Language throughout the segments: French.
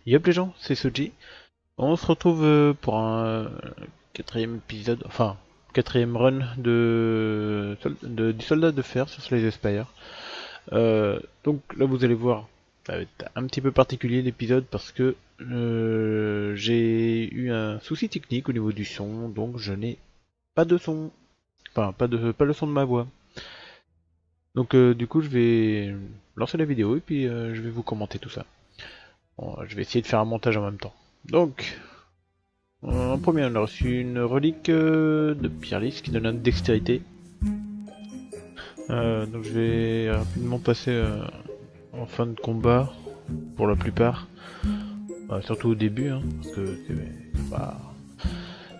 Yop les gens, c'est Soji. On se retrouve pour un quatrième épisode, enfin quatrième run du soldat de fer sur Slay the Spire. Donc là vous allez voir, ça va être un petit peu particulier l'épisode parce que j'ai eu un souci technique au niveau du son, donc je n'ai pas de son, enfin pas le son de ma voix. Donc du coup je vais lancer la vidéo et puis je vais vous commenter tout ça. Bon, je vais essayer de faire un montage en même temps. Donc en premier, on a reçu une relique de Pyrlis qui donne une dextérité. Donc je vais rapidement passer en fin de combat, pour la plupart. Surtout au début, hein, parce que c'est pas...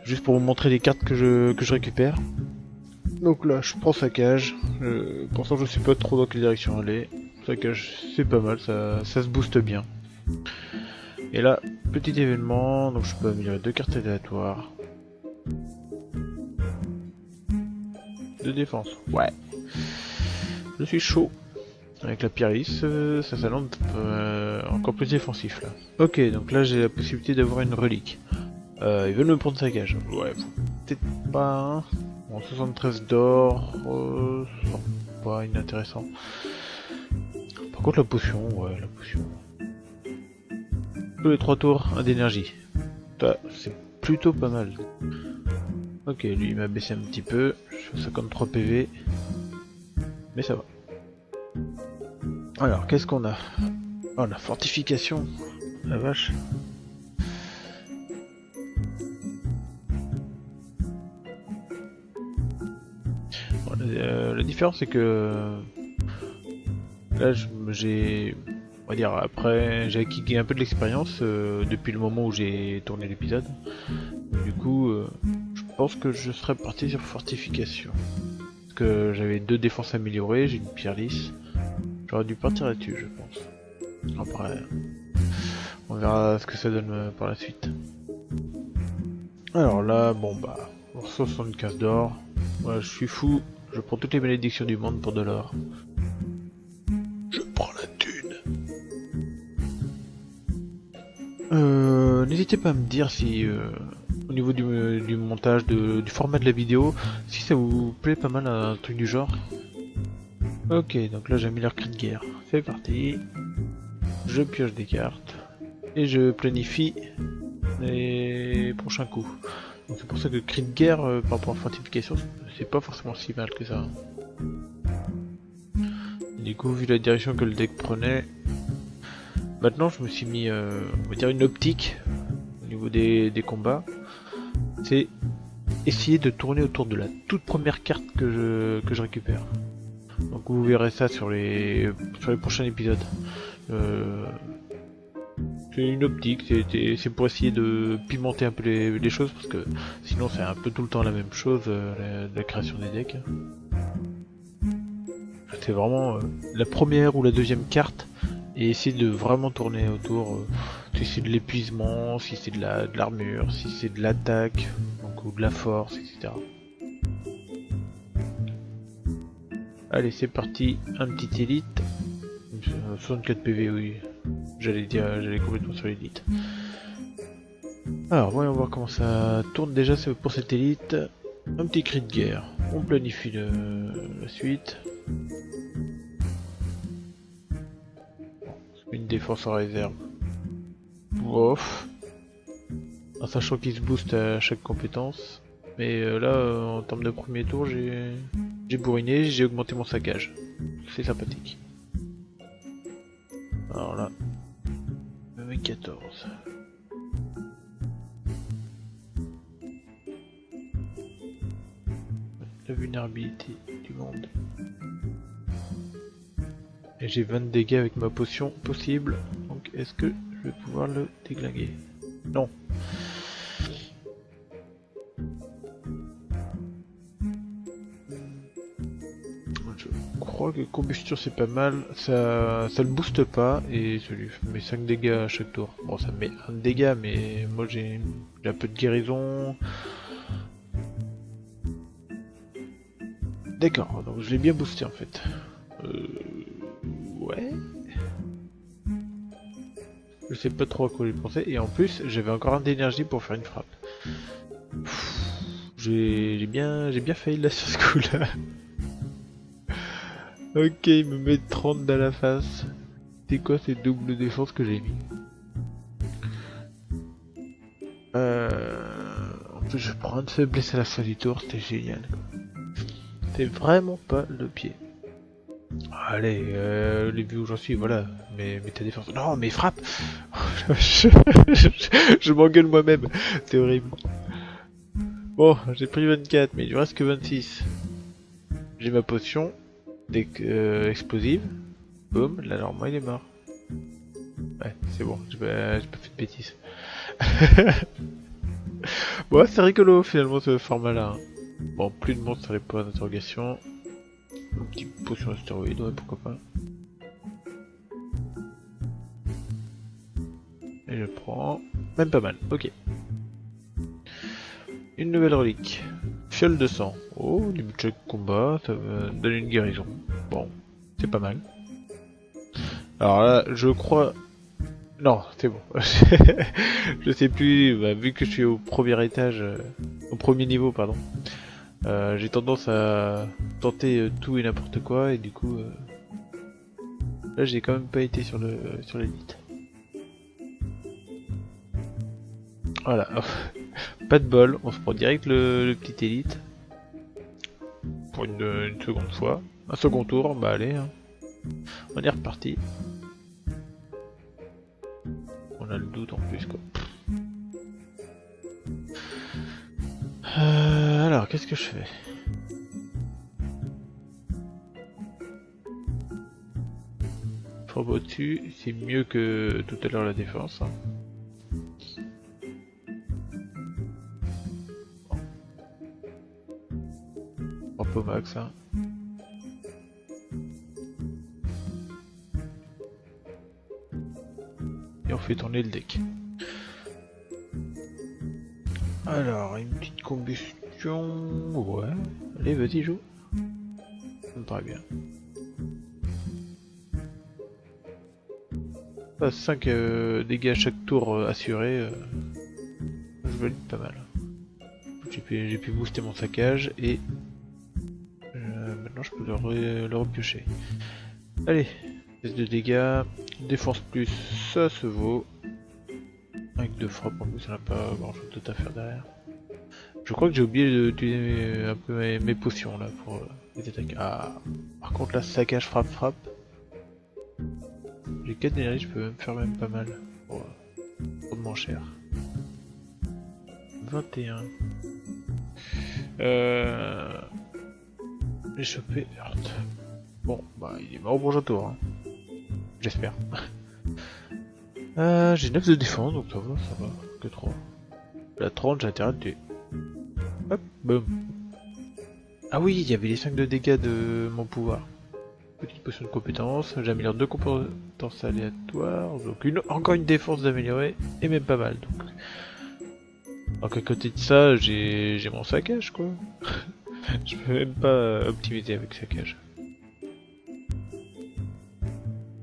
Juste pour vous montrer les cartes que je récupère. Donc là, je prends saccage. Pour l'instant, je sais pas trop dans quelle direction aller. Saccage, c'est pas mal, ça se booste bien. Et là, petit événement, donc je peux améliorer 2 cartes aléatoires. De défense, ouais. Je suis chaud. Avec la Pyrrhis, ça s'annonce encore plus défensif là. Ok, donc là j'ai la possibilité d'avoir une relique. Ils veulent me prendre saccage. Ouais, peut-être pas. Hein. Bon, 73 d'or, c'est pas inintéressant. Par contre la potion, ouais, la potion. Tous les 3 tours, 1 d'énergie. C'est plutôt pas mal. Ok, lui il m'a baissé un petit peu. Je fais 53 PV. Mais ça va. Alors, qu'est-ce qu'on a? Oh, la fortification. La vache. Bon, la différence, c'est que là, j'ai, on va dire, après, j'ai acquis un peu de l'expérience depuis le moment où j'ai tourné l'épisode. Du coup, je pense que je serais parti sur fortification. Parce que j'avais 2 défenses améliorées, j'ai une pierre lisse. J'aurais dû partir là-dessus, je pense. Après, on verra ce que ça donne par la suite. Alors là, bon bah, 75 d'or. Moi, je suis fou. Je prends toutes les malédictions du monde pour de l'or. Je prends la thune. N'hésitez pas à me dire si, au niveau du montage, du format de la vidéo, si ça vous plaît pas mal un truc du genre. Ok, donc là j'améliore cri de guerre. C'est parti. Je pioche des cartes. Et je planifie les prochains coups. Donc c'est pour ça que cri de guerre, par rapport à fortification, c'est pas forcément si mal que ça. Du coup, vu la direction que le deck prenait, maintenant je me suis mis, on va dire, une optique au niveau des combats. C'est essayer de tourner autour de la toute première carte que je récupère. Donc vous verrez ça sur les prochains épisodes. C'est une optique, c'est pour essayer de pimenter un peu les choses, parce que sinon c'est un peu tout le temps la même chose, la création des decks. C'est vraiment la première ou la deuxième carte, et essayer de vraiment tourner autour, si c'est de l'épuisement, si c'est de l'armure, si c'est de l'attaque, ou de la force, etc. Allez, c'est parti, un petit élite. 64 PV, oui. J'allais complètement sur l'élite. Alors, voyons voir comment ça tourne déjà pour cette élite. Un petit cri de guerre. On planifie la suite. Une défense en réserve. Ouf. En sachant qu'il se booste à chaque compétence. Mais là, en termes de premier tour, j'ai bourriné, j'ai augmenté mon saccage. C'est sympathique. Alors là, 14. La vulnérabilité du monde. Et j'ai 20 dégâts avec ma potion possible. Donc est-ce que je vais pouvoir le déglinguer? Non. Je crois que combustion c'est pas mal. Ça le booste pas et ça lui met 5 dégâts à chaque tour. Bon, ça me met un dégât, mais moi j'ai un peu de guérison. D'accord, donc je l'ai bien boosté en fait. Ouais. Je sais pas trop à quoi lui penser. Et en plus, j'avais encore un d'énergie pour faire une frappe. J'ai bien failli là sur ce coup-là. Ok, il me met 30 dans la face. C'est quoi ces doubles défenses que j'ai mis? En plus, je prends une faiblesse à la fin du tour, c'était génial. C'est vraiment pas le pied. Allez, les vues où j'en suis, voilà. Mais ta défense. Non, mais frappe. je je m'engueule moi-même. C'est horrible. Bon, j'ai pris 24, mais il lui reste que 26. J'ai ma potion explosive. Boum, là normalement il est mort. Ouais, c'est bon, j'ai pas fait de bêtises. Bon, c'est rigolo finalement ce format-là. Hein. Bon, plus de monstres sur les points d'interrogation. Un petit potion astéroïde, ouais, pourquoi pas. Et je prends. Même pas mal, ok. Une nouvelle relique. Fiole de sang. Oh, du budget de combat, ça me donne une guérison. Bon, c'est pas mal. Alors là, je crois... Non, c'est bon. Je sais plus, bah, vu que je suis au premier étage, au premier niveau, pardon. J'ai tendance à tenter tout et n'importe quoi, et du coup... Là, j'ai quand même pas été sur l'élite. Voilà. Pas de bol, on se prend direct le petit élite. Pour une seconde fois. Un second tour, bah allez. Hein. On est reparti. On a le doute en plus quoi. Alors, qu'est-ce que je fais? Fourbe au-dessus, c'est mieux que tout à l'heure la défense. Hein. Un peu max. Hein. Et on fait tourner le deck. Alors, une petite combustion... Ouais. Allez, vas-y, joue. Ça me paraît bien. 5 dégâts à chaque tour assurés. Je valide pas mal. J'ai pu booster mon saccage et... maintenant je peux le repiocher. Allez, test de dégâts, défense plus, ça se vaut. Avec 2 frappes en plus, ça n'a pas grand chose d'autre à faire derrière. Je crois que j'ai oublié d'utiliser un peu mes potions là pour les attaques. Ah, par contre là, saccage, frappe. J'ai 4 d'énergie, je peux même faire pas mal. Pour moins cher. 21. J'ai chopé Earth. Bon, bah il est mort au prochain tour. Hein. J'espère. J'ai 9 de défense, donc ça va. Que 3. La 30, j'ai intérêt à le tuer. Hop, boum. Ah oui, il y avait les 5 de dégâts de mon pouvoir. Petite potion de compétence, j'améliore 2 compétences aléatoires, donc encore une défense d'améliorer, et même pas mal. Donc à côté de ça, j'ai mon saccage quoi. Je peux même pas optimiser avec saccage.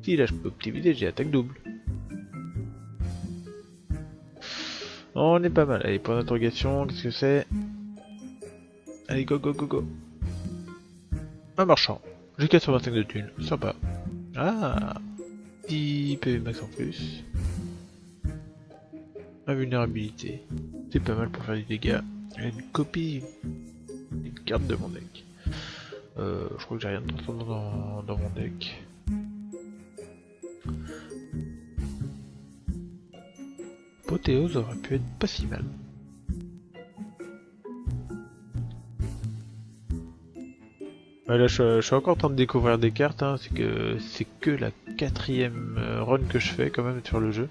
Si là je peux optimiser, j'ai attaque double. On est pas mal. Allez, point d'interrogation, qu'est-ce que c'est? Allez, go. Un marchand. J'ai 425 de thunes, sympa. Ah, 10 PV max en plus. Invulnérabilité. C'est pas mal pour faire des dégâts. Une copie. Une carte de mon deck. Je crois que j'ai rien de transcendant dans mon deck. Pothéose aurait pu être pas si mal. Ouais, là je suis encore en train de découvrir des cartes, hein. C'est que la 4ème run que je fais quand même sur le jeu.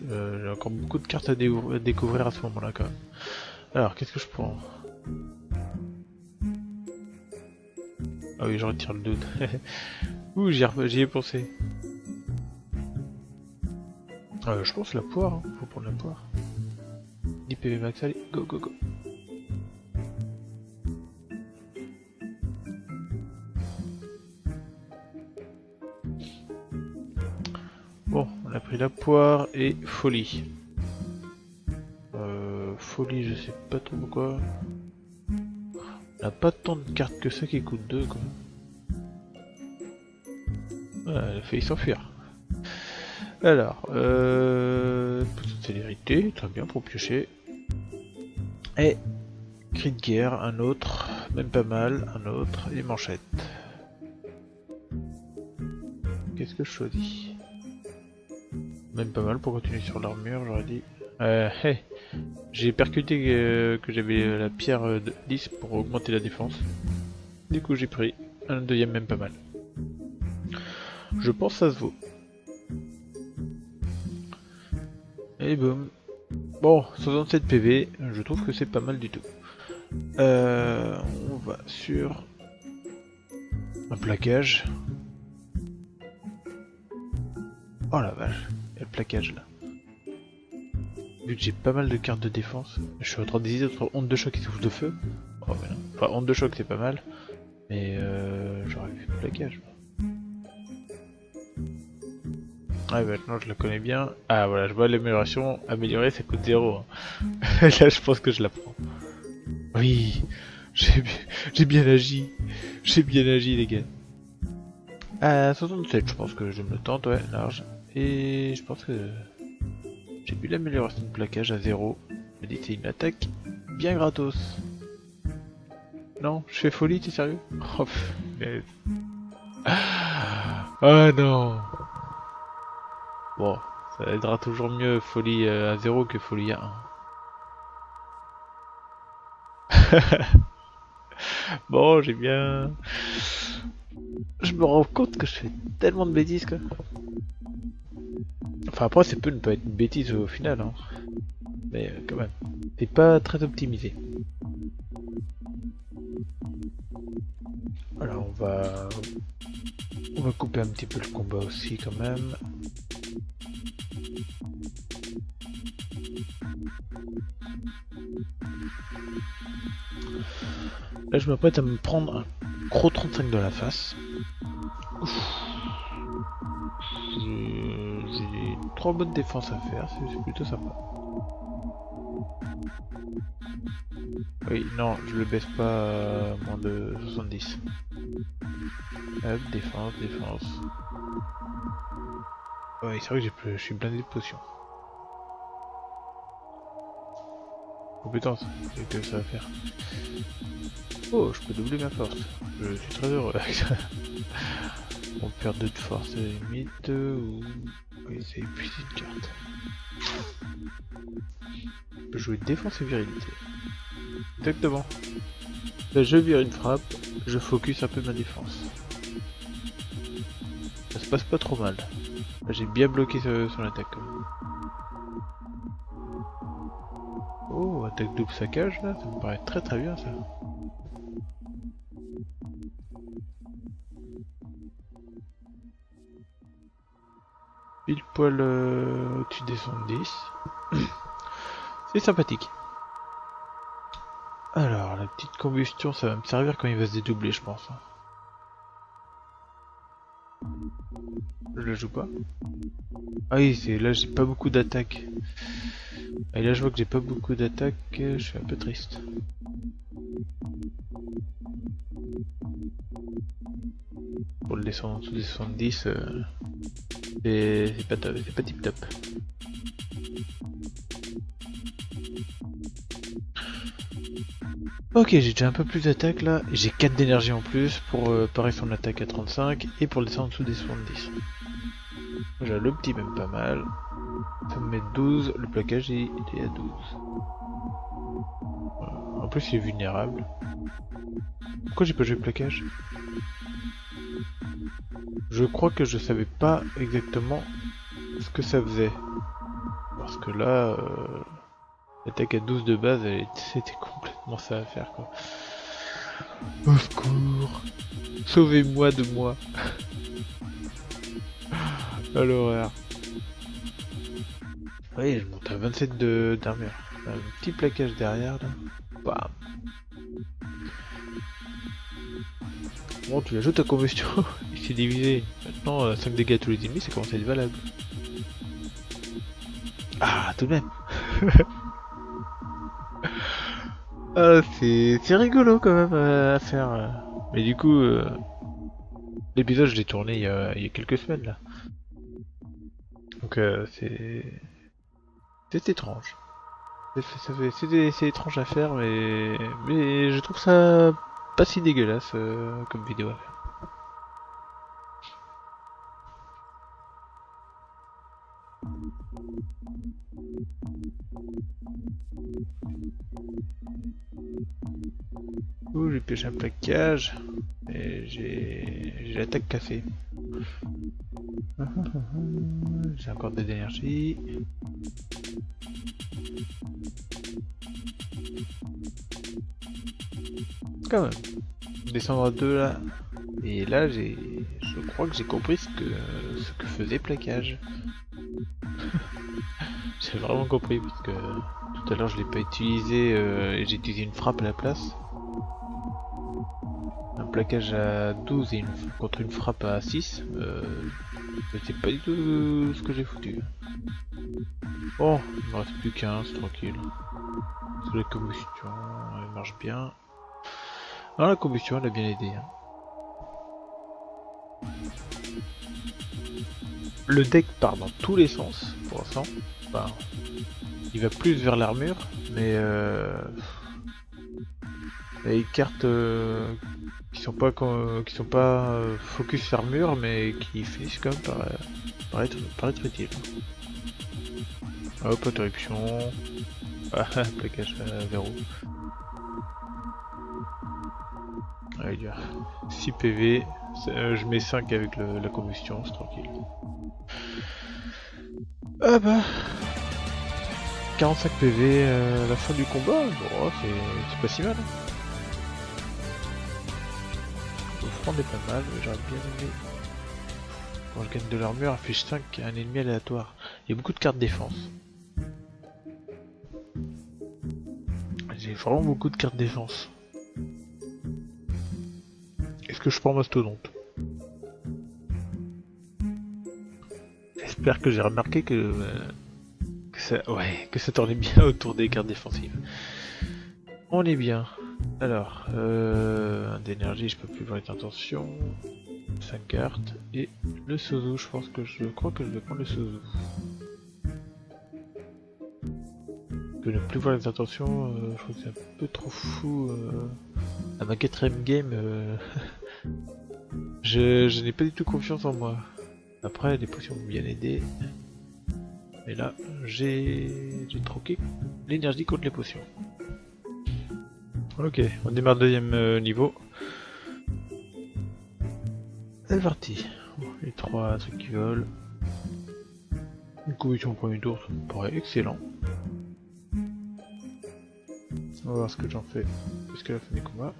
J'ai encore beaucoup de cartes à découvrir à ce moment-là quand même. Alors, qu'est-ce que je prends? Ah oui, je retire le doute. Ouh, j'y ai pensé. Je pense la poire, hein. Faut prendre la poire. 10 PV max, allez, go. pris la poire et folie. Folie, je sais pas trop pourquoi. On n'a pas tant de cartes que ça qui coûtent 2 quoi. Voilà, elle a failli s'enfuir. Alors, petite célérité, très bien pour piocher. Et cri de guerre, un autre, même pas mal, un autre, et manchette. Qu'est-ce que je choisis? Même pas mal pour continuer sur l'armure, j'aurais dit. Hey. J'ai percuté que j'avais la pierre de 10 pour augmenter la défense. Du coup j'ai pris un deuxième même pas mal. Je pense que ça se vaut. Et boum. Bon, 67 PV, je trouve que c'est pas mal du tout. On va sur un plaquage. Oh la vache, il y a le plaquage là. Vu que j'ai pas mal de cartes de défense, je suis en train d'hésiter entre onde de choc et souffle de feu. Oh mais non. Enfin, onde de choc c'est pas mal, mais j'aurais vu le plaquage. Ah maintenant je la connais bien. Ah voilà, je vois l'amélioration. Améliorer ça coûte 0. Hein. Là je pense que je la prends. Oui, j'ai bien agi. J'ai bien agi les gars. À 67 je pense que je me le tente, ouais, large. Et je pense que j'ai vu l'amélioration de plaquage à 0. Je me dis que c'est une attaque bien gratos. Non, je fais folie, t'es sérieux? Oh, mais... Ah non. Bon, ça aidera toujours mieux folie à 0 que folie à 1. Bon, j'ai bien... Je me rends compte que je fais tellement de bêtises quoi. Enfin après ça peut ne pas être une bêtise au final hein. Mais quand même, c'est pas très optimisé. Voilà, on va couper un petit peu le combat aussi quand même. Là je m'apprête à me prendre un gros 35 dans la face. J'ai 3 bonnes défenses à faire, c'est plutôt sympa. Oui, non, je le baisse pas à moins de 70. Hop, défense, défense. Ouais, c'est vrai que je suis blindé de potions. Compétence, c'est que ça va faire. Oh, je peux doubler ma force. Je suis très heureux avec ça. On perd 2 de force à la limite, ou... Oui, c'est épuisé une carte. Je peux jouer défense et virilité. Exactement. Là, je vire une frappe, je focus un peu ma défense. Ça se passe pas trop mal. Là, j'ai bien bloqué son attaque. Oh, attaque double saccage là, ça me paraît très très bien ça. Pile poil au-dessus des 70. C'est sympathique. Alors, la petite combustion, ça va me servir quand il va se dédoubler, je pense. Je le joue pas. Ah oui, c'est là j'ai pas beaucoup d'attaques. Et là je vois que j'ai pas beaucoup d'attaques, je suis un peu triste. Pour le descendre en dessous des 70, c'est pas top, c'est pas tip top. Ok, j'ai déjà un peu plus d'attaque là, j'ai 4 d'énergie en plus pour parer son attaque à 35 et pour le descendre en dessous des 70. J'ai le petit même pas mal. Ça me met 12, le plaquage il est à 12. Voilà. En plus il est vulnérable. Pourquoi j'ai pas joué le plaquage? Je crois que je savais pas exactement ce que ça faisait. Parce que là, l'attaque à 12 de base, c'était complètement ça à faire quoi. Au secours! Sauvez-moi de moi! À l'horreur! Oui, je monte à 27 d'armure. Un petit plaquage derrière là. Bam! Bon, tu ajoutes ta combustion, il s'est divisé. Maintenant, 5 dégâts à tous les ennemis, ça commence à être valable. Ah, tout de même. Ah, c'est rigolo quand même à faire. Mais du coup, l'épisode je l'ai tourné il y a quelques semaines là. Donc c'est étrange. C'est étrange à faire, mais je trouve ça pas si dégueulasse comme vidéo à faire. Ouh, j'ai pêché un plaquage et j'ai l'attaque café. J'ai encore de l'énergie. Quand même. Descendre à 2 là. Et là je crois que j'ai compris ce que faisait plaquage. J'ai vraiment compris parce que tout à l'heure je l'ai pas utilisé et j'ai utilisé une frappe à la place. Un plaquage à 12 et contre une frappe à 6. C'est pas du tout ce que j'ai foutu. Bon, il me reste plus qu'un, c'est tranquille. Parce que la combustion, elle marche bien. Non, la combustion, elle a bien aidé. Hein. Le deck part dans tous les sens, pour l'instant. Enfin, il va plus vers l'armure, mais il y a des cartes qui sont pas focus armure, mais qui finissent quand même par être utiles. Hop, interruption. Ah, plaquage à verrou. Allez, dire 6 PV, je mets 5 avec la combustion, c'est tranquille. Ah bah 45 PV à la fin du combat, bon, c'est pas si mal. Hein. Le front est pas mal, mais j'aurais bien aimé. Quand je gagne de l'armure, affiche 5 un ennemi aléatoire. Il y a beaucoup de cartes défense. J'ai vraiment beaucoup de cartes défense. Est-ce que je prends Mastodonte? J'espère que j'ai remarqué que ça tournait bien autour des cartes défensives. On est bien. Alors, d'énergie, je peux plus voir les intentions. 5 cartes. Et le Sozo, je crois que je vais prendre le Sozo. Que ne plus voir les intentions, je crois que c'est un peu trop fou. À ma 4ème game, je n'ai pas du tout confiance en moi. Après, les potions m'ont bien aidé. Mais là, j'ai troqué l'énergie contre les potions. Ok, on démarre deuxième niveau. C'est parti. Les 3 trucs qui volent. Une combustion au premier tour, ça me paraît excellent. On va voir ce que j'en fais jusqu'à la fin du combat.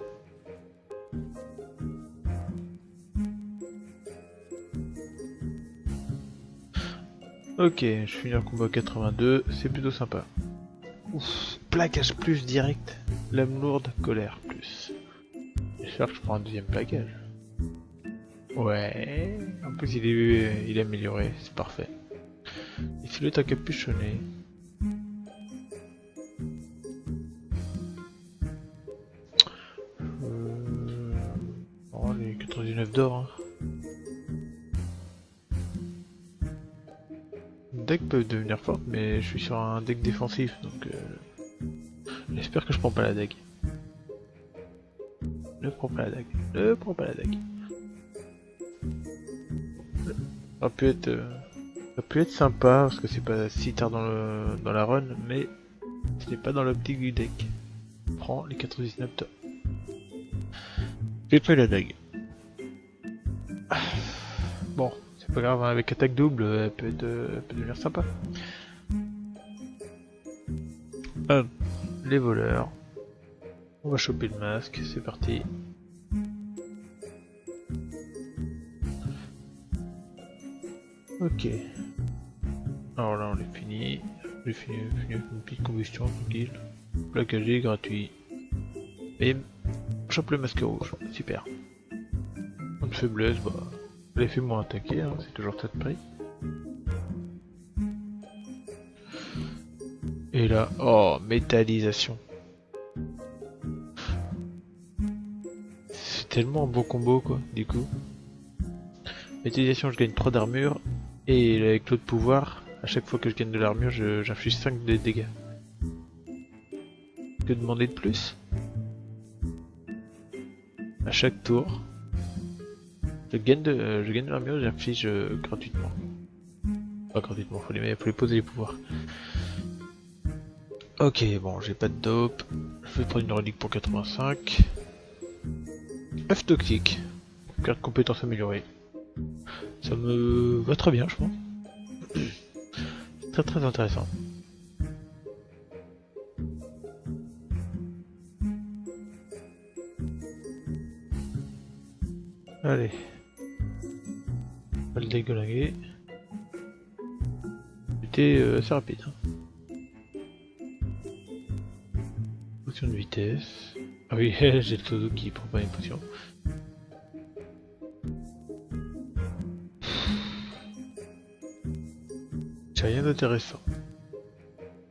Ok, je finis un combat 82, c'est plutôt sympa. Ouf, plaquage plus direct, lame lourde, colère plus. J'espère que je prends un deuxième plaquage. Ouais, en plus il est amélioré, c'est parfait. Et si le capuchonné. Oh, les 99 d'or. Hein. Deck peuvent devenir fortes, mais je suis sur un deck défensif, donc j'espère que je prends pas la dague. Ne prends pas la dague. Ne prends pas la dague. Ça aurait pu être sympa parce que c'est pas si tard dans la run, mais ce n'est pas dans l'optique du deck. Prends les 99 d'or. J'ai pris la dague. Bon, c'est pas grave, hein, avec attaque double, elle peut devenir sympa. Les voleurs. On va choper le masque, c'est parti. Ok. Alors là on est fini. J'ai fini avec une petite combustion tranquille. Plaquagé gratuit. Bim. Chope le masque rouge, super. Une faiblesse, bah. Les fait moins attaquer, hein, c'est toujours ça de prix. Et là, oh, métallisation. C'est tellement un bon combo quoi, du coup. Métallisation, je gagne 3 d'armure. Et avec l'autre pouvoir, à chaque fois que je gagne de l'armure, j'inflige 5 de dégâts. Que demander de plus? À chaque tour, je gagne de l'armure et j'inflige gratuitement. Pas gratuitement, faut les poser les pouvoirs. Ok, bon, j'ai pas de dope. Je vais prendre une relique pour 85. œuf toxique. Carte compétence améliorée. Ça me va très bien, je pense. Très très intéressant. Allez. On va le déglinguer. C'était assez rapide. Hein. Potion de vitesse. Ah oui, j'ai le Todo qui prend pas une potion. J'ai rien d'intéressant.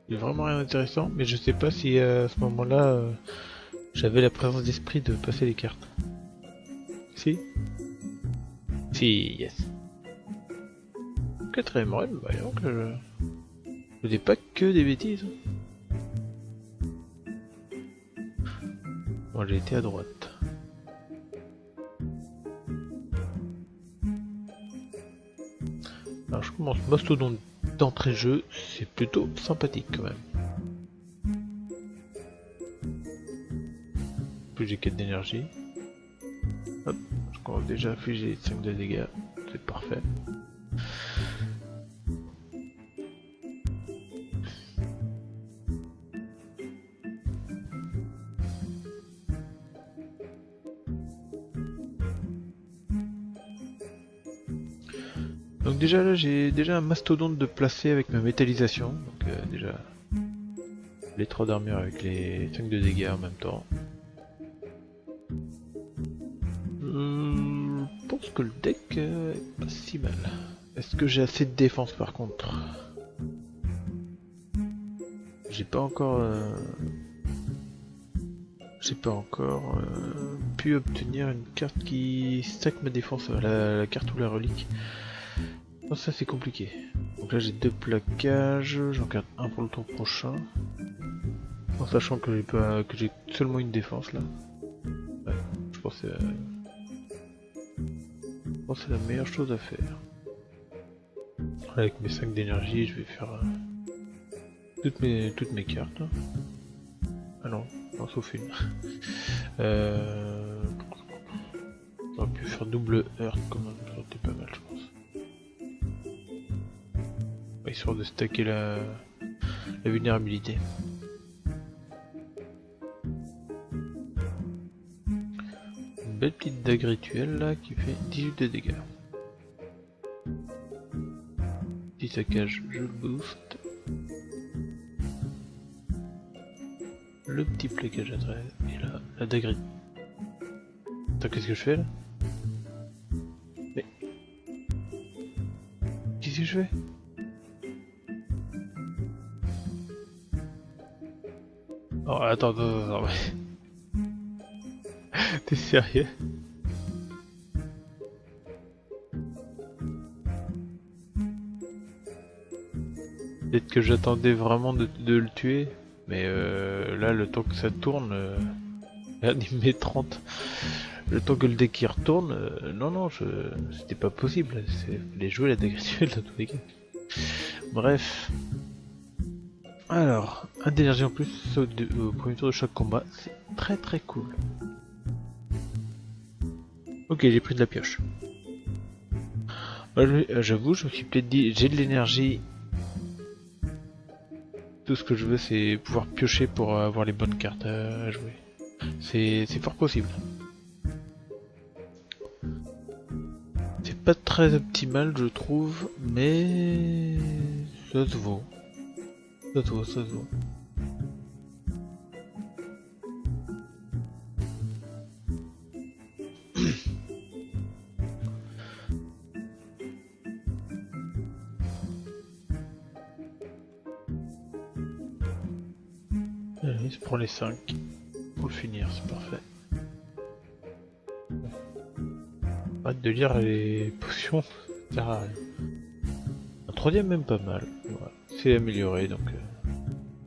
J'ai vraiment rien d'intéressant, mais je sais pas si à ce moment-là j'avais la présence d'esprit de passer les cartes. Si? Si, yes. Quatrième run, bah donc je dis pas que des bêtises. Bon, j'ai été à droite. Alors je commence Mastodon d'entrée jeu, c'est plutôt sympathique quand même. Plus j'ai 4 d'énergie. Hop, je commence déjà à infliger 5 de dégâts, c'est parfait. Donc déjà là j'ai déjà un mastodonte de placer avec ma métallisation, donc déjà les 3 d'armure avec les 5 de dégâts en même temps. Je pense que le deck est pas si mal. Est-ce que j'ai assez de défense par contre? J'ai pas encore pu obtenir une carte qui stack ma défense, la carte ou la relique. Oh, ça c'est compliqué. Donc là j'ai 2 plaquages, j'en garde un pour le tour prochain. En sachant que j'ai seulement une défense là. Ouais, je pense que c'est la meilleure chose à faire. Avec mes 5 d'énergie, je vais faire toutes mes cartes. Ah non, sauf une. J'aurais pu faire double Earth quand même, ça aurait été pas mal je pense. Histoire de stacker la vulnérabilité. Une belle petite dague rituelle là qui fait 18 de dégâts. Petit saccage, je le booste. Le petit plaquage à 13 et là la dague rituelle. Attends, qu'est-ce que je fais là? Mais qu'est-ce que je fais? Oh, attends, mais... T'es sérieux? Peut-être que j'attendais vraiment de le tuer, mais là, le temps que ça tourne, regarde, il met 30. Le temps que le deck y retourne, non, c'était pas possible. Les jouer la dégratuelle dans tous les cas. Bref. Alors, un d'énergie en plus au premier tour de chaque combat, c'est très très cool. Ok, j'ai pris de la pioche. Bah, j'avoue, je me suis peut-être dit, j'ai de l'énergie. Tout ce que je veux, c'est pouvoir piocher pour avoir les bonnes cartes à jouer. C'est fort possible. C'est pas très optimal, je trouve, mais ça se vaut. Ça se vaut. Allez, je prends les 5 pour le finir, c'est parfait. Arrête de lire les potions, ça sert à rien. Un troisième même pas mal, voilà. C'est amélioré donc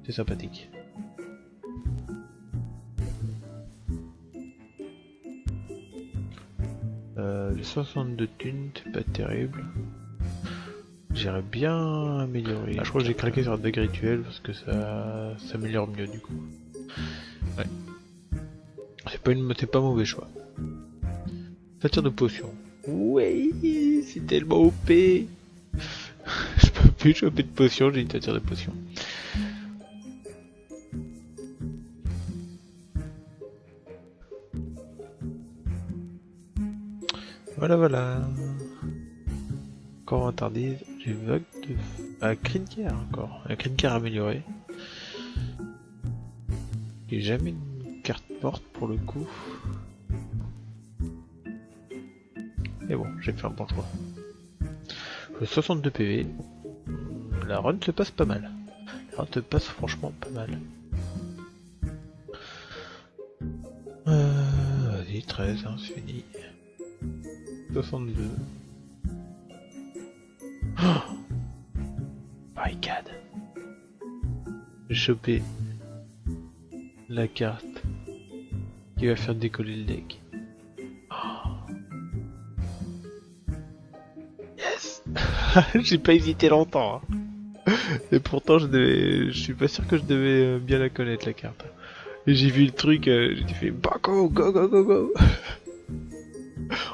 c'est sympathique. Les 62 thunes, c'est pas terrible. J'irais bien améliorer. Ah, je crois que j'ai craqué sur la dague rituelle parce que ça s'améliore mieux du coup. Ouais. C'est pas mauvais choix. Satire de potion. Oui, c'est tellement OP. Je peux plus choper de potion, j'ai une satire de potion. Voilà, voilà. Encore interdit, j'ai vague de... Ah, Crinker encore. Un Crinker amélioré. J'ai jamais une carte morte pour le coup. Mais bon, j'ai fait un bon choix. 62 PV. La run se passe pas mal. La run se passe franchement pas mal. Vas-y, 13, hein, c'est fini. 62. Oh, barricade. J'ai chopé la carte qui va faire décoller le deck. Oh. Yes. J'ai pas hésité longtemps. Hein. Et pourtant je suis pas sûr que je devais bien la connaître la carte. Et j'ai vu le truc, j'ai fait Baco, go go go go.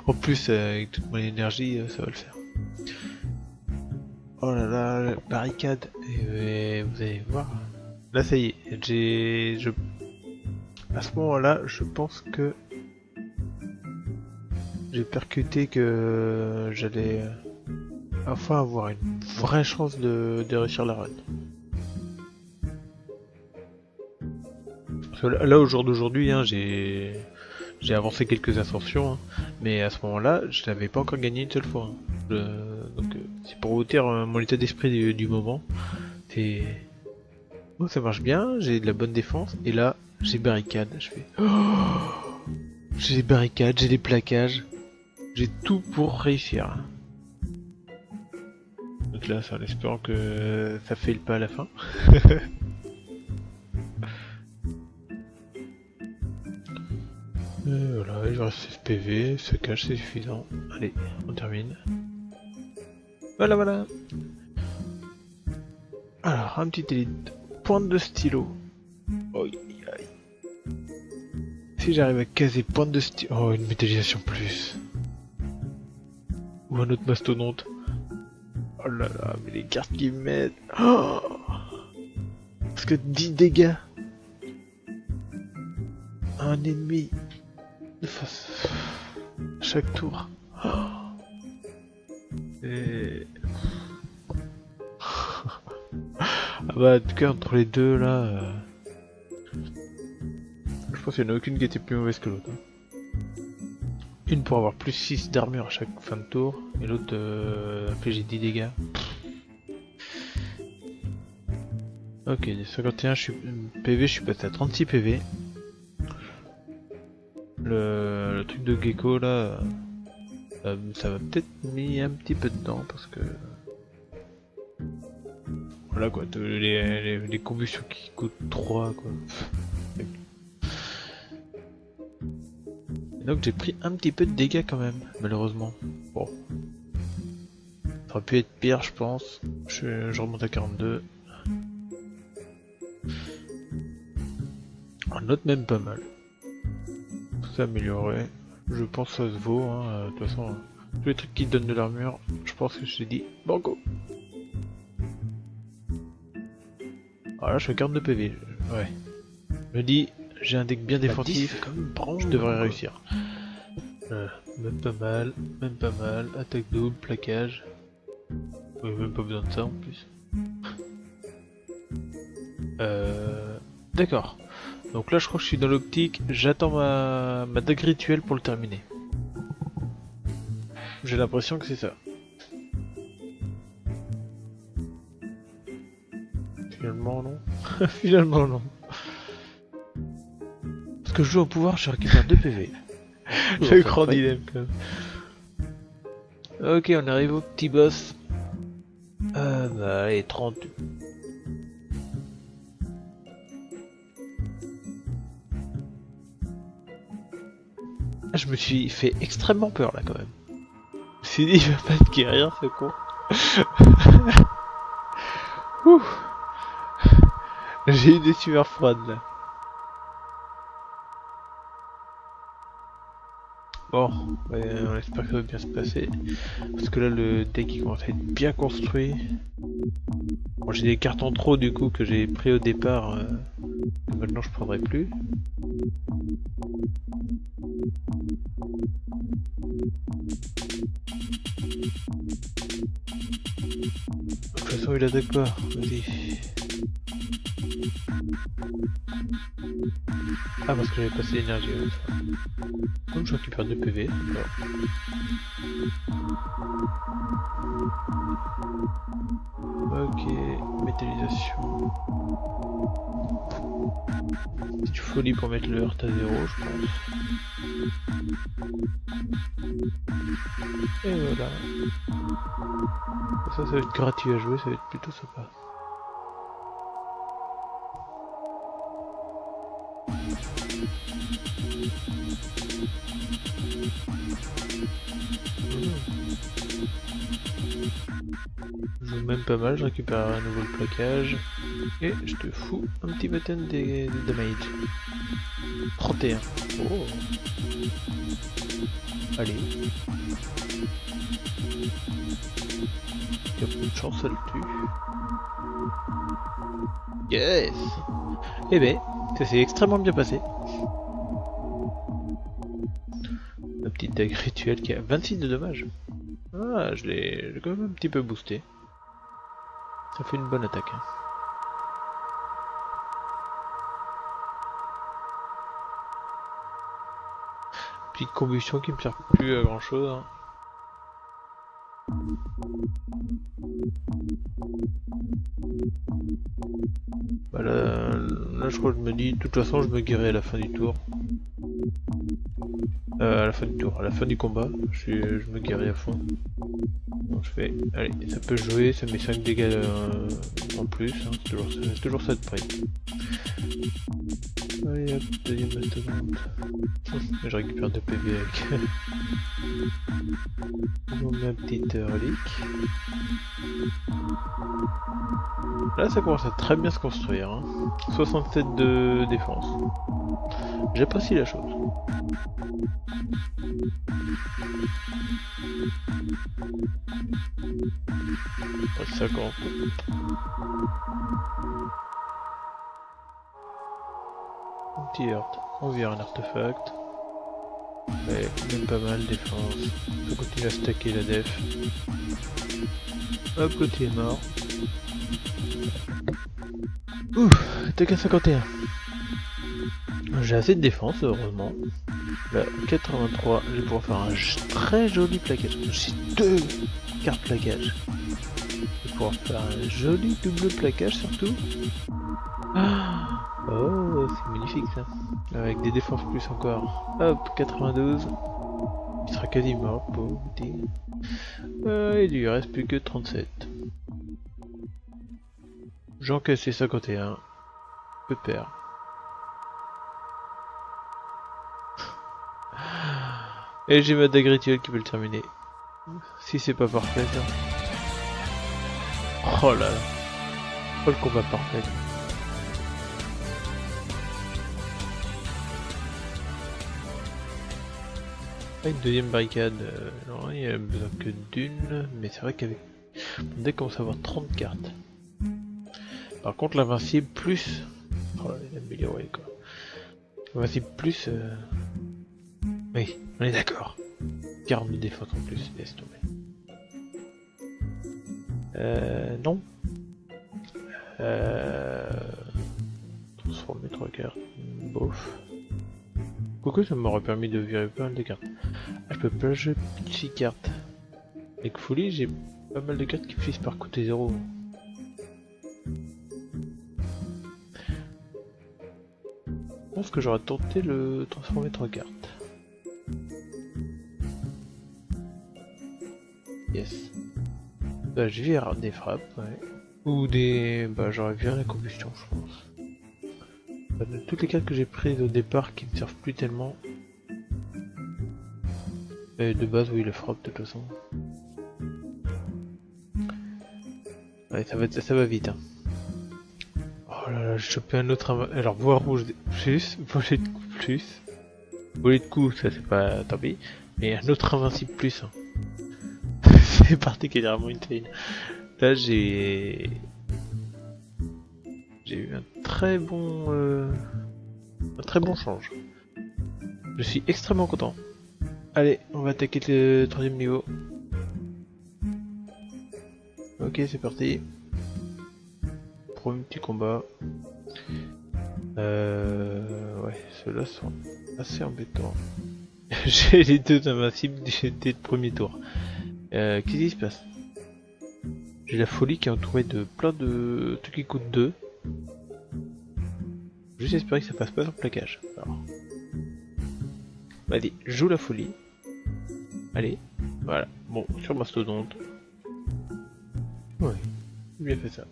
En plus avec toute mon énergie ça va le faire. Oh là là, la barricade. Et vous allez voir. Là ça y est, à ce moment-là, je pense que j'ai percuté que j'allais enfin avoir une vraie chance de réussir la run. Parce que là au jour d'aujourd'hui, hein, j'ai avancé quelques ascensions, hein, mais à ce moment-là, je n'avais pas encore gagné une seule fois. Hein. Donc c'est pour vous dire mon état d'esprit du moment. C'est oh, ça marche bien, j'ai de la bonne défense, et là j'ai barricade. Je fais oh, j'ai des barricades, j'ai des plaquages, j'ai tout pour réussir. Donc là, c'est en espérant que ça fait le pas à la fin. Et voilà, il reste 16 PV, ce cache c'est suffisant. Allez, on termine. Voilà, voilà. Alors, un petit élite. Pointe de stylo. Oh, aïe. Si j'arrive à caser pointe de stylo... Oh, une métallisation plus. Ou un autre mastodonte. Oh là là, mais les cartes qui mettent... Oh, parce que 10 dégâts. Un ennemi. De face. Chaque tour. Oh. Et... ah bah, en tout cas, entre les deux là... Je pense qu'il n'y en a aucune qui était plus mauvaise que l'autre. Hein. Une pour avoir plus 6 d'armure à chaque fin de tour, et l'autre infliger 10 dégâts. Ok, des 51 PV, je suis passé à 36 PV. Le truc de gecko là, ça va peut-être mis un petit peu de temps parce que... Voilà quoi, les combustions qui coûtent 3 quoi. Donc j'ai pris un petit peu de dégâts quand même, malheureusement. Bon. Ça aurait pu être pire je pense. Je remonte à 42. On note même pas mal. Tout ça amélioré. Je pense que ça se vaut. Hein. De toute façon, tous les trucs qui donnent de l'armure, je pense que je t'ai dit banco. Voilà, je suis à 42 PV. Ouais. Je me dis, j'ai un deck bien défensif, je devrais réussir. Même pas mal, même pas mal. Attaque double, plaquage. Oui, même pas besoin de ça en plus. D'accord. Donc là je crois que je suis dans l'optique, j'attends ma dague rituelle pour le terminer. J'ai l'impression que c'est ça. Finalement non. Finalement non. Lorsque je joue au pouvoir, je récupère 2 PV. Le grand dilemme quand même. Ok, on arrive au petit boss. Bah allez, 30. Je me suis fait extrêmement peur là quand même. Je me suis dit, il va pas te guérir ce con. Ouh. J'ai eu des sueurs froides là. Bon, on espère que ça va bien se passer. Parce que là, le deck il commence à être bien construit. Bon, j'ai des cartes en trop du coup que j'ai pris au départ. Que maintenant je prendrai plus. De toute façon, il attaque pas. Vas-y. Ah, parce que j'avais passé l'énergie. Donc je récupère 2 PV. Ok, métallisation. Petite folie pour mettre le heurt à 0, je pense. Et voilà. Ça va être gratuit à jouer, ça va être plutôt sympa. Je joue même pas mal, je récupère à nouveau le plaquage. Et je te fous un petit button des damage. 31. Oh. Allez. Il y a beaucoup de chance, ça le tue. Yes. Eh ben, ça s'est extrêmement bien passé. La petite dague rituelle qui a 26 de dommages. Ah, je l'ai quand même un petit peu boosté. Ça fait une bonne attaque. Petite combustion qui me sert plus à grand chose. Hein. Bah là, je crois que je me dis, de toute façon, je me guéris à la fin du tour. À la fin du tour, à la fin du combat, je me guéris à fond. Donc je fais, allez, ça peut jouer, ça met 5 dégâts en plus, hein, c'est toujours ça de près. Allez hop, deuxième mastodonte. Je récupère 2 PV avec. On met une petite relique. Là ça commence à très bien se construire. Hein. 67 de défense. J'apprécie la chose. Oh, 50. Un petit heurt. On vire un artefact. Ouais, même pas mal défense. On continue à stacker la def. Hop, côté est mort. Ouh, attaque à 51. J'ai assez de défense, heureusement. Là, 83, je vais pouvoir faire un très joli plaquage. J'ai 2 cartes plaquage. Je vais pouvoir faire un joli double plaquage surtout. Ah, oh, c'est magnifique ça. Avec des défenses plus encore. Hop, 92. Il sera quasi mort, pauvre petit. Il lui reste plus que 37. J'encaisse 51. Pépère. Et j'ai ma dague rituelle qui peut le terminer. Si c'est pas parfait. Hein. Oh là là. Oh le combat parfait. Une deuxième barricade, non, il n'y a besoin que d'une, mais c'est vrai qu'avec mon deck commence à avoir 30 cartes. Par contre l'invincible plus... Oh, il a amélioré quoi. L'invincible plus... Oui, on est d'accord. 40 de défense en plus, laisse tomber. Non. Transformer 3 cartes, bof. Quoique ça m'aurait permis de virer pas mal de cartes. Ah, je peux pas jouer 6 cartes. Avec folie, j'ai pas mal de cartes qui finissent par coûter 0. pense que j'aurais tenté le transformer 3 cartes. Yes. Bah je vais des frappes, ouais. Ou des... Bah j'aurais vu la combustion je pense. Bah, de toutes les cartes que j'ai prises au départ qui me servent plus tellement. Et de base oui le frappe de toute façon. Ouais ça va vite hein. Oh là là j'ai chopé un autre alors voie rouge plus, volet de coup plus. Volet de coup ça c'est pas tant pis. Mais un autre invincible plus hein. C'est particulièrement insane. Là j'ai eu un très bon change. Je suis extrêmement content. Allez, on va attaquer le 3ème niveau. Ok, c'est parti. Premier petit combat. Ouais, ceux-là sont assez embêtants. J'ai les deux invincibles dès le premier tour. Qu'est-ce qui se passe? J'ai la folie qui est entourée de plein de trucs qui coûtent 2. Juste espérer que ça passe pas sur le plaquage. Alors. Vas-y, joue la folie. Allez, voilà. Bon, sur Mastodonte. Ouais, bien fait ça.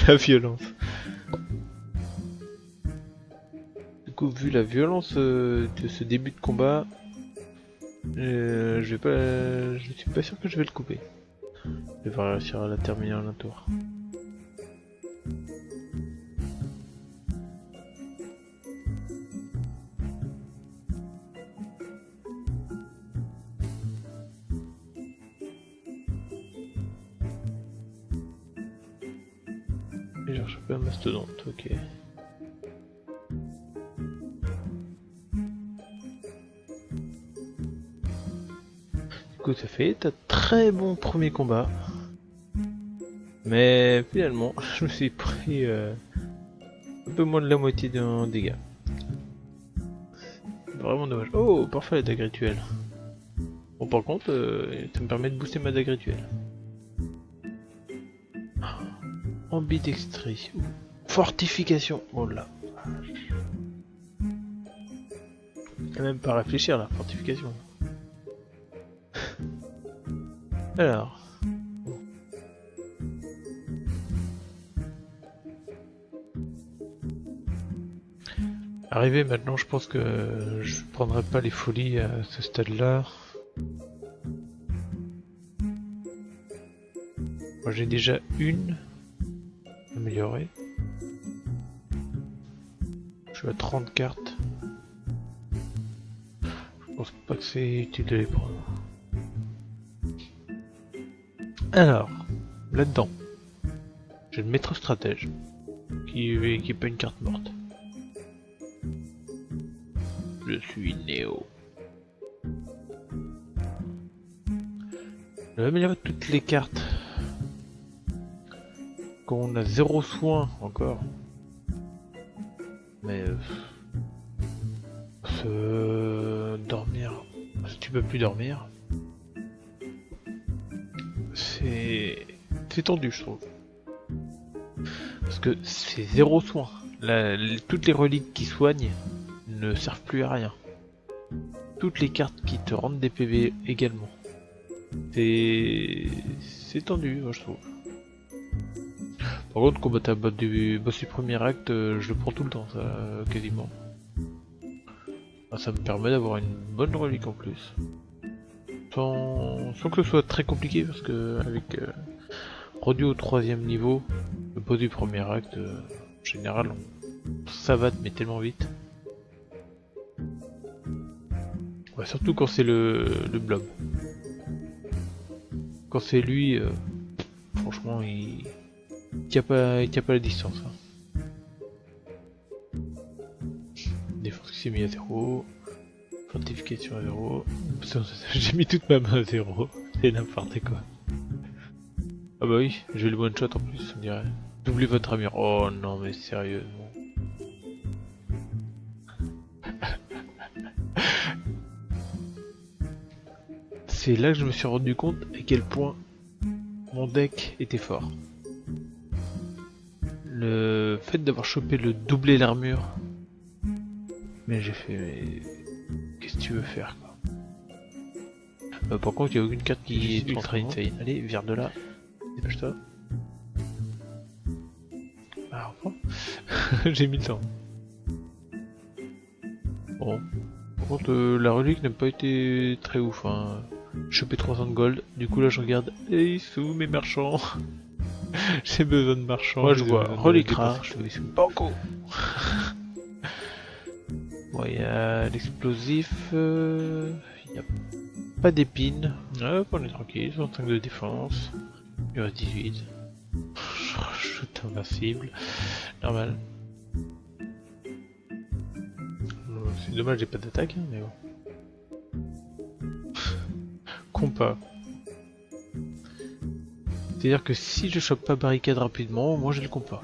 La violence. Du coup, vu la violence de ce début de combat, je suis pas sûr que je vais le couper. Je vais réussir à la terminer en un tour. Et j'ai chopé un mastodonte, ok. Du coup, ça fait un très bon premier combat. Mais finalement, je me suis pris un peu moins de la moitié d'un dégât. Vraiment dommage. Oh, parfait la dague rituelle. Bon, par contre, ça me permet de booster ma dague rituelle. Ambidextrie. Fortification. Oh là. Quand même pas réfléchir là, fortification. Alors. Arrivé maintenant, je pense que je prendrai pas les folies à ce stade-là. Moi j'ai déjà une améliorée. Je suis à 30 cartes. Je pense pas que c'est utile de les prendre. Alors, là-dedans, j'ai le maître stratège qui est pas une carte morte. Je suis Néo. Je vais améliorer toutes les cartes. Quand on a 0 soin encore. Mais dormir. Si tu peux plus dormir. C'est tendu je trouve. Parce que c'est 0 soin. Toutes les reliques qui soignent ne servent plus à rien. Toutes les cartes qui te rendent des PV également. C'est tendu, moi je trouve. Par contre, combattre à boss du premier acte, je le prends tout le temps, ça, quasiment. Ça me permet d'avoir une bonne relique en plus. Sans que ce soit très compliqué, parce que avec rendu au 3ème niveau, le boss du premier acte, en général, on savate mais tellement vite. Ouais, surtout quand c'est le blob. Quand c'est lui, franchement, il tient pas la distance. Hein. Défense qui s'est mis à 0. Fortification à 0. J'ai mis toute ma main à 0. C'est n'importe quoi. Ah bah oui, j'ai le one shot en plus, on dirait. Doublez votre armure. Oh non, mais sérieusement. C'est là que je me suis rendu compte à quel point mon deck était fort. le fait d'avoir chopé le doublé l'armure. Mais j'ai fait... Mais... Qu'est-ce que tu veux faire quoi? Par contre, il n'y a aucune carte qui est ultra insane. Allez, vire de là. Dépêche-toi. Ah, enfin. J'ai mis le temps. Bon. Par contre, la relique n'a pas été très ouf. Hein. J'ai chopé 300 de gold. Du coup, là, je regarde. Et sous mes marchands. J'ai besoin de marchands. Moi, je vois relique rare. Je fais des banco. Bon, il y a l'explosif. Il n'y a pas d'épines. On est tranquille. 65 de défense. Il reste 18. Chute invincible. Normal. C'est dommage, j'ai pas d'attaque, hein, mais bon. Compas. C'est-à-dire que si je chope pas barricade rapidement, moi j'ai le compas.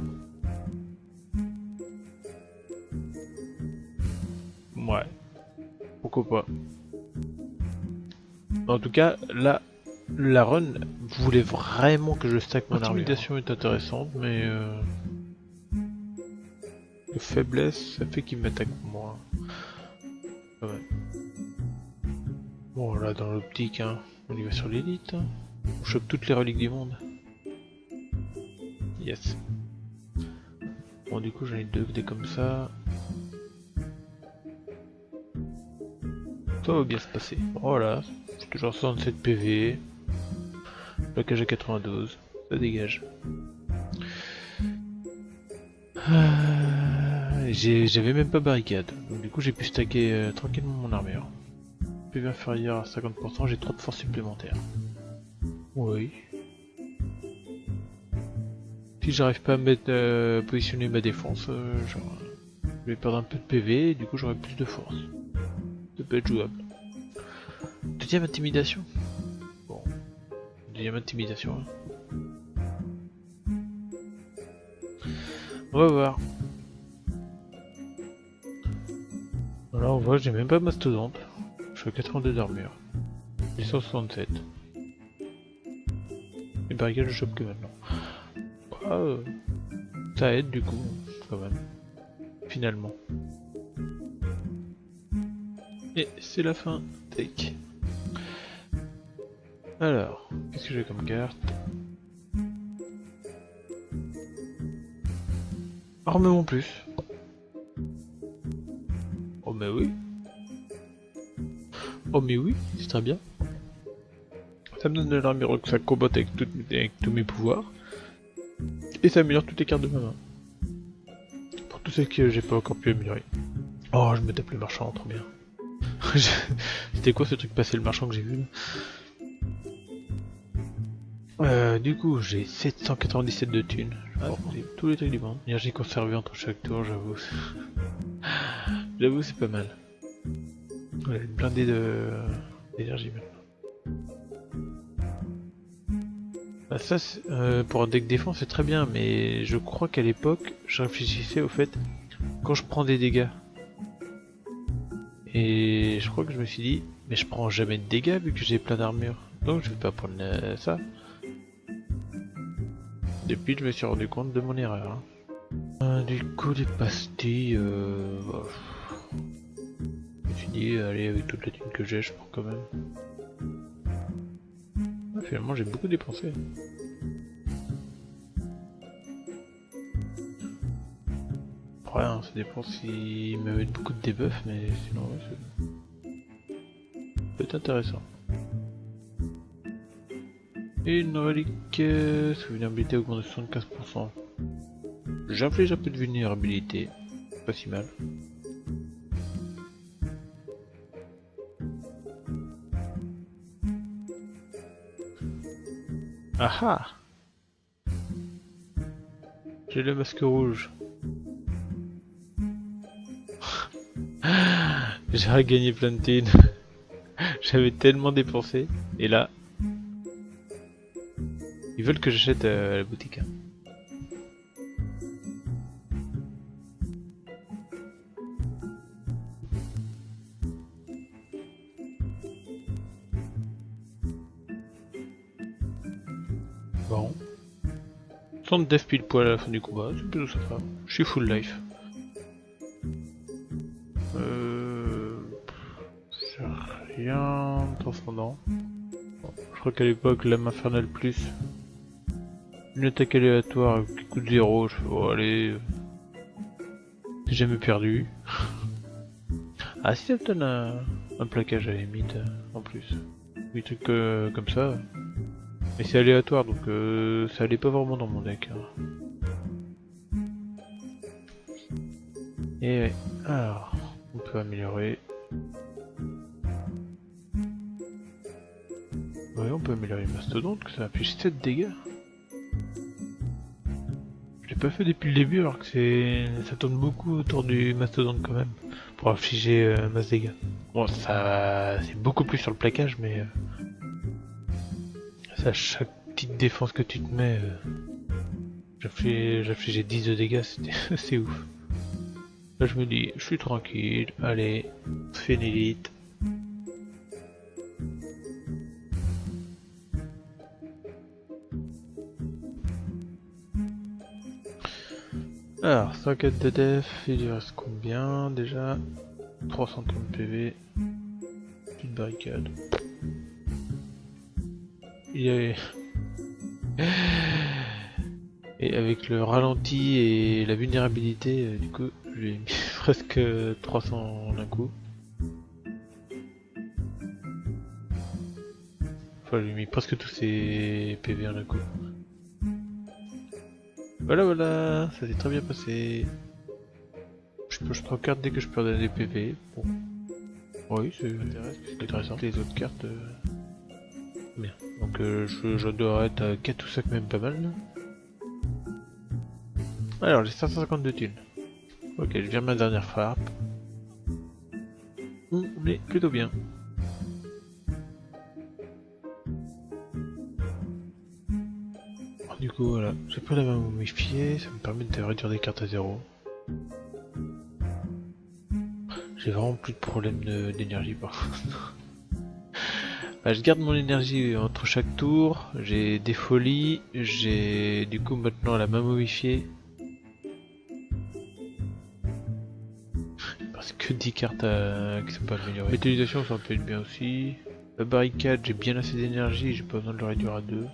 Ouais. Pourquoi pas. En tout cas, là, la run voulait vraiment que je stack mon armure. L'intimidation est intéressante, mais... La faiblesse, ça fait qu'il m'attaque moins. Ouais. Bon, là, dans l'optique, hein, on y va sur l'élite. Hein. On chope toutes les reliques du monde. Yes. Bon, du coup, j'en ai deux des comme ça. Ça va bien se passer. Voilà. J'ai toujours 67 PV. Blocage à 92. Ça dégage. J'avais même pas barricade. Donc, du coup, j'ai pu stacker tranquillement mon armure. PV inférieur à 50%, j'ai trop de force supplémentaire. Oui. Si j'arrive pas à mettre positionner ma défense, je vais perdre un peu de PV et du coup j'aurai plus de force. Ça peut être jouable. Deuxième intimidation. Bon. Deuxième intimidation. Hein. On va voir. Là on voit j'ai même pas mastodonte. Je suis à 82 d'armure. 167. Les barricades je chope que maintenant. Ça aide du coup, quand même. Finalement. Et c'est la fin. Take. Alors, qu'est-ce que j'ai comme carte? Armement plus. Oh mais oui. Oh mais oui, c'est très bien. Ça me donne de l'armure que ça combatte avec tous mes pouvoirs. Et ça améliore toutes les cartes de ma main. Pour tous ceux que j'ai pas encore pu améliorer. Oh, je me tape le marchand, trop bien. C'était quoi ce truc passer le marchand que j'ai vu là? Du coup, j'ai 797 de thunes. Je vais reprendre tous les trucs du monde. Énergie conservée entre chaque tour, j'avoue. J'avoue, c'est pas mal. On va être blindé d'énergie maintenant. Bah ça, pour un deck défense, c'est très bien, mais je crois qu'à l'époque, je réfléchissais au fait quand je prends des dégâts. Et je crois que je me suis dit, mais je prends jamais de dégâts vu que j'ai plein d'armure. Donc je vais pas prendre ça. Depuis, je me suis rendu compte de mon erreur. Hein. Du coup, les pastilles, bah, je me suis dit, allez, avec toute la thune que j'ai, je prends quand même. Ah, finalement, j'ai beaucoup dépensé. Après, hein, ça dépend s'ils me mettent beaucoup de debuffs, mais sinon, ouais, ça peut être intéressant. Et une relique, sa vulnérabilité augmente de 75%. J'inflige un peu de vulnérabilité, pas si mal. Ah ah! J'ai le masque rouge. J'ai regagné plein de thunes. J'avais tellement dépensé. Et là... Ils veulent que j'achète à la boutique. Hein. Bon. 100 de def pile poil à la fin du combat, c'est plutôt sympa. Je suis full life. J'ai rien de transcendant. Bon, je crois qu'à l'époque, l'âme infernale plus une attaque aléatoire qui coûte 0, je fais oh allez. J'ai jamais perdu. Ah si ça me donne un plaquage à la limite en plus. Des trucs comme ça. Mais c'est aléatoire donc ça allait pas vraiment dans mon deck. Hein. Et ouais. Alors, on peut améliorer. Ouais, on peut améliorer Mastodonte, que ça affiche 7 dégâts. Je l'ai pas fait depuis le début alors que ça tourne beaucoup autour du Mastodonte quand même. Pour afficher masse dégâts. Bon, ça c'est beaucoup plus sur le plaquage, mais ça, chaque petite défense que tu te mets, j'affichais 10 de dégâts, c'est ouf. Là je me dis, je suis tranquille, allez, on se fait une élite. Alors, 104 de def, il lui reste combien déjà? 330 PV, petite barricade. Et avec le ralenti et la vulnérabilité, du coup, je lui ai mis presque 300 en un coup. Enfin, je lui ai mis presque tous ses PV en un coup. Voilà, ça s'est très bien passé. Je prends carte dès que je perds des PV. Bon. Oui, c'est intéressant. Les autres cartes. Bien. Donc je dois être à 4 ou 5 même pas mal. Là. Alors j'ai 552 thunes. Ok, je vire ma dernière frappe. On est plutôt bien. Du coup voilà, j'ai pris la main momifiée, ça me permet de réduire des cartes à 0. J'ai vraiment plus de problème d'énergie par contre. Bah, je garde mon énergie entre chaque tour, j'ai des folies, j'ai du coup maintenant la main momifiée. Parce que 10 cartes qui sont pas améliorées. Métallisation ça peut être bien aussi. La barricade j'ai bien assez d'énergie, j'ai pas besoin de le réduire à 2.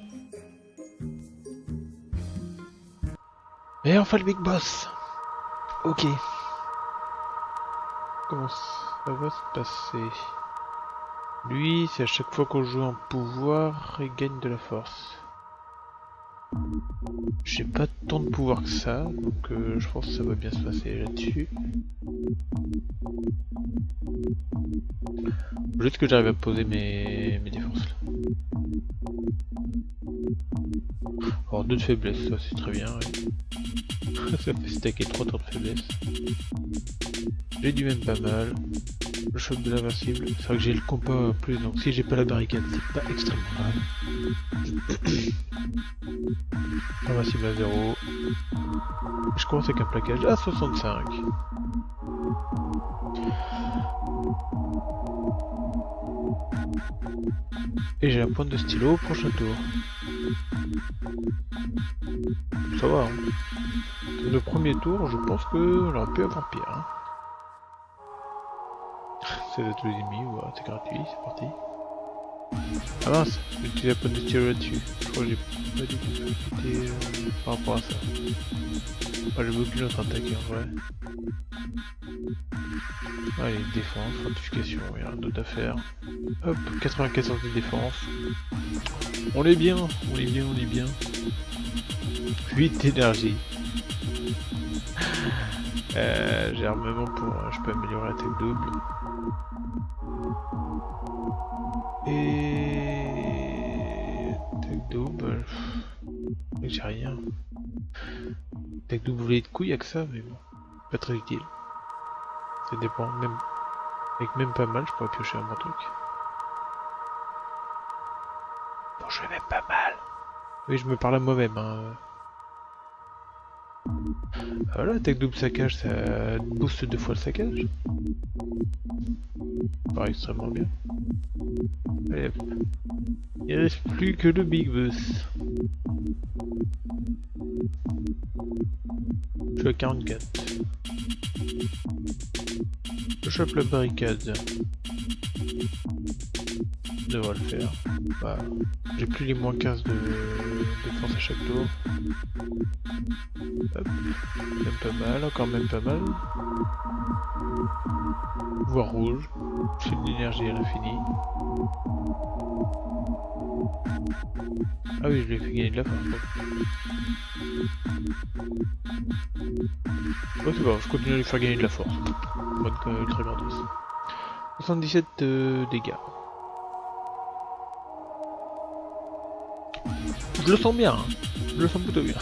Et enfin le big boss. Ok. Comment ça va se passer? Lui, c'est à chaque fois qu'on joue un pouvoir, il gagne de la force. J'ai pas tant de pouvoir que ça, donc je pense que ça va bien se passer là-dessus. Juste que j'arrive à poser mes défenses là. Alors 2 de faiblesse, ça c'est très bien. Ouais. Ça fait stacker 3 tours de faiblesse. J'ai du même pas mal. Le choc de l'invincible. C'est vrai que j'ai le compas plus, donc si j'ai pas la barricade, c'est pas extrêmement grave. Invincible à 0. Je commence avec un plaquage à 65. Et j'ai la pointe de stylo au prochain tour. Ça va, hein. Le premier tour, je pense qu'on aurait pu avoir pire. Hein. C'est de tous les ennemis, ouais, c'est gratuit, c'est parti. Ah mince, j'ai utilisé la pointe de stylo là-dessus. Je crois que j'ai pas du tout profité par rapport à ça. Ah, j'ai aucune autre attaque en vrai. Allez, défense, fortification, il y a rien d'autre à faire. Hop, 94 de défense. On est bien, on est bien, on est bien. 8 d'énergie. J'ai armement pour... je peux améliorer la tête double. Et... tech double... j'ai rien. Tech double voulait de couilles, y'a que ça, mais bon. Pas très utile. Ça dépend, même... avec même pas mal, je pourrais piocher un bon truc. Bon, je vais même pas mal. Oui, je me parle à moi-même, hein. Voilà, tech double saccage, ça booste 2 fois le saccage. Pas extrêmement bien. Allez hop. Il reste plus que le big boss. Je suis à 44. Je chope la barricade. Ça devrait le faire. Bah, j'ai plus les moins 15 de défense à chaque tour. Hop. Même pas mal, encore même pas mal. Voie rouge. J'ai de l'énergie à l'infini. Ah oui, je lui ai fait gagner de la force. Ouais, c'est bon, je continue à lui faire gagner de la force. En mode ultra gratos. 77 dégâts. Je le sens bien, hein. Je le sens plutôt bien.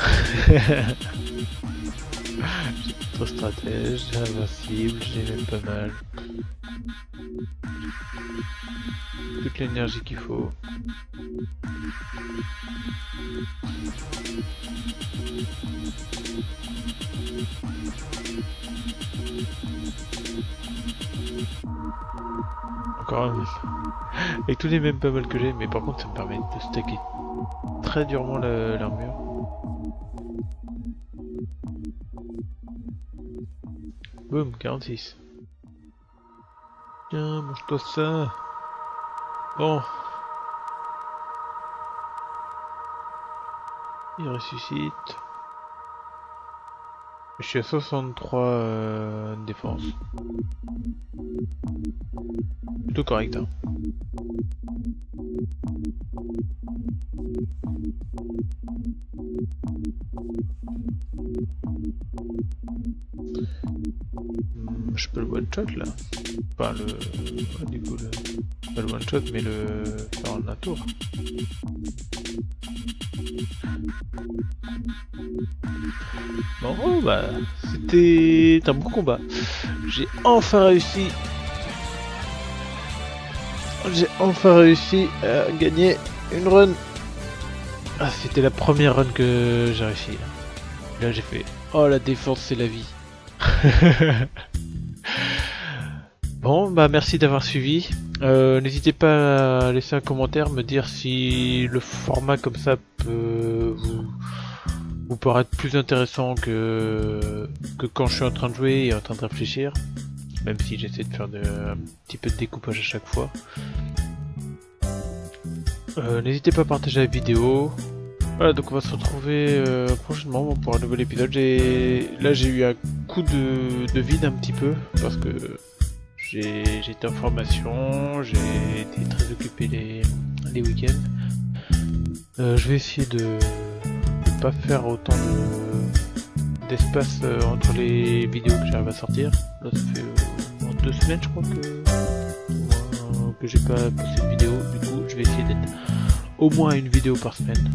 J'ai trop stratège, j'ai invincible, j'ai même pas mal. Toute l'énergie qu'il faut. Encore un. Avec tous les mêmes pas mal que j'ai, mais par contre ça me permet de stacker très durement l'armure. Boum, 46. Tiens, mange-toi ça. Bon. Il ressuscite. Je suis à 63 défense. Plutôt correct, hein. Je peux le one shot là. Enfin le. Du coup pas le one shot mais le faire en un tour. Bon oh, bah c'était un bon combat. J'ai enfin réussi. J'ai enfin réussi à gagner une run. Ah c'était la première run que j'ai réussi. Là j'ai fait oh la défense c'est la vie. Bon bah merci d'avoir suivi. N'hésitez pas à laisser un commentaire, me dire si le format comme ça peut vous paraître plus intéressant que quand je suis en train de jouer et en train de réfléchir. Même si j'essaie de faire un petit peu de découpage à chaque fois. N'hésitez pas à partager la vidéo. Voilà, donc on va se retrouver prochainement pour un nouvel épisode. Là j'ai eu un coup de vide un petit peu parce que j'ai été en formation, j'ai été très occupé les week-ends. Je vais essayer de ne pas faire autant d'espace entre les vidéos que j'arrive à sortir. Là ça fait 2 semaines je crois que j'ai pas posté de vidéo. Du coup je vais essayer d'être au moins une vidéo par semaine.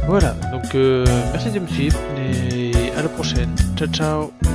Voilà, donc merci de me suivre et à la prochaine. Ciao ciao.